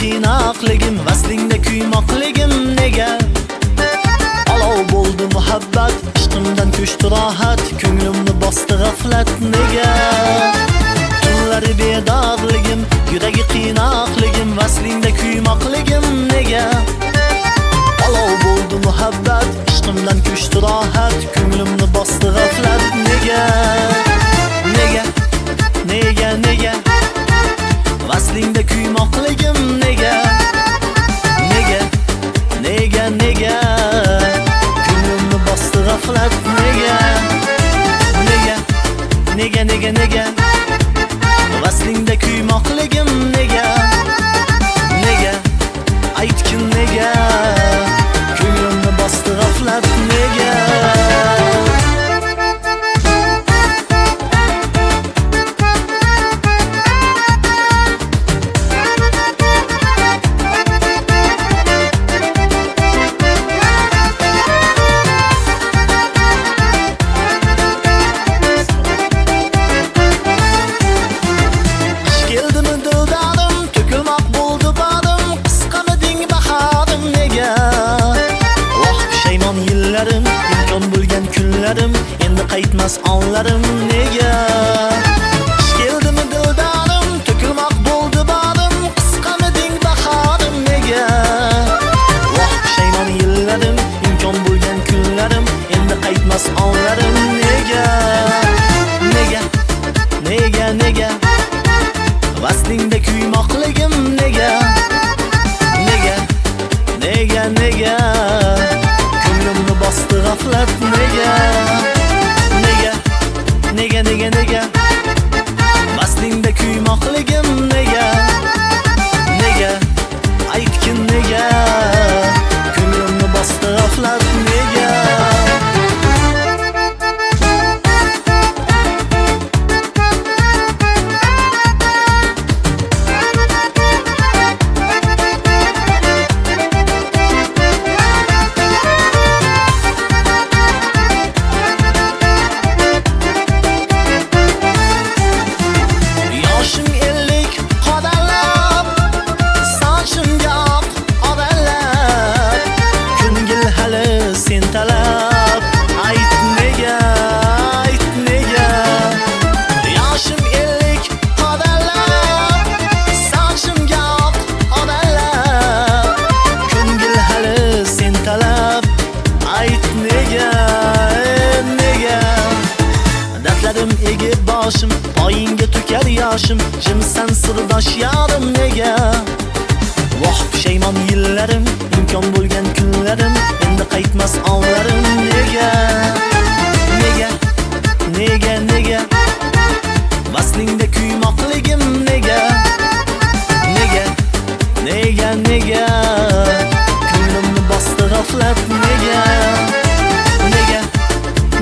qiynoqligim, vaslingda kuymoqligim nega? Olov bo'ldi muhabbat, ishqimdan ko'chdi rohat, ko'nglimni bosdi g'aflat nega? Tunlari bedorligim, yuragi qiynoqligim, vaslingda kuymoqligim nega? Olov bo'ldi muhabbat, ishqimdan ko'chdi rohat, ko'nglimni bosdi g'aflat nega? Nega? Nega, nega? Vaslingda kuymoqligim nega? Nega? Nega, nega? Ko'nglimni bosdi g'aflat nega? Nega? Nega, nega, nega? Vaslingda kuymoqligim nega? Nega? Aytgin nega? Ko'nglimni bosdi g'aflat nega? İmkon bo'lgan kunlarim, endi qaytmas onlarim nega? Qish keldimi dildorim, to'kilmoq bo'ldi borim, qisqamiding bahorim nega? Voh pushaymon yillarim, imkon bo'lgan kunlarim, endi qaytmas onlarim nega? Nega? Nega, nega? Vaslingda kuymoqligim nega? Nega? Nega, nega? Ko'nglimni bosdi g'aflat nega? Nega? Nega, nega, nega? Vaslingda kuymoqligim nega? Nega? Aytgin nega? Ko'nglimni bosdi g'aflat nega? Egib boshim, poyingga to'kar yoshim, jimsan sirdosh yorim nega? Voh pushaymon yillarim, imkon bo'lgan kunlarim, endi qaytmas onlarim nega? Nega? Nega, nega? Vaslingda kuymoqligim nega? Nega? Nega, nega? Ko'nglimni bosdi g'aflat nega? Nega?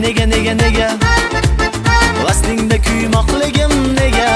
Nega, nega, nega? Vaslingda kuymoqligim nega?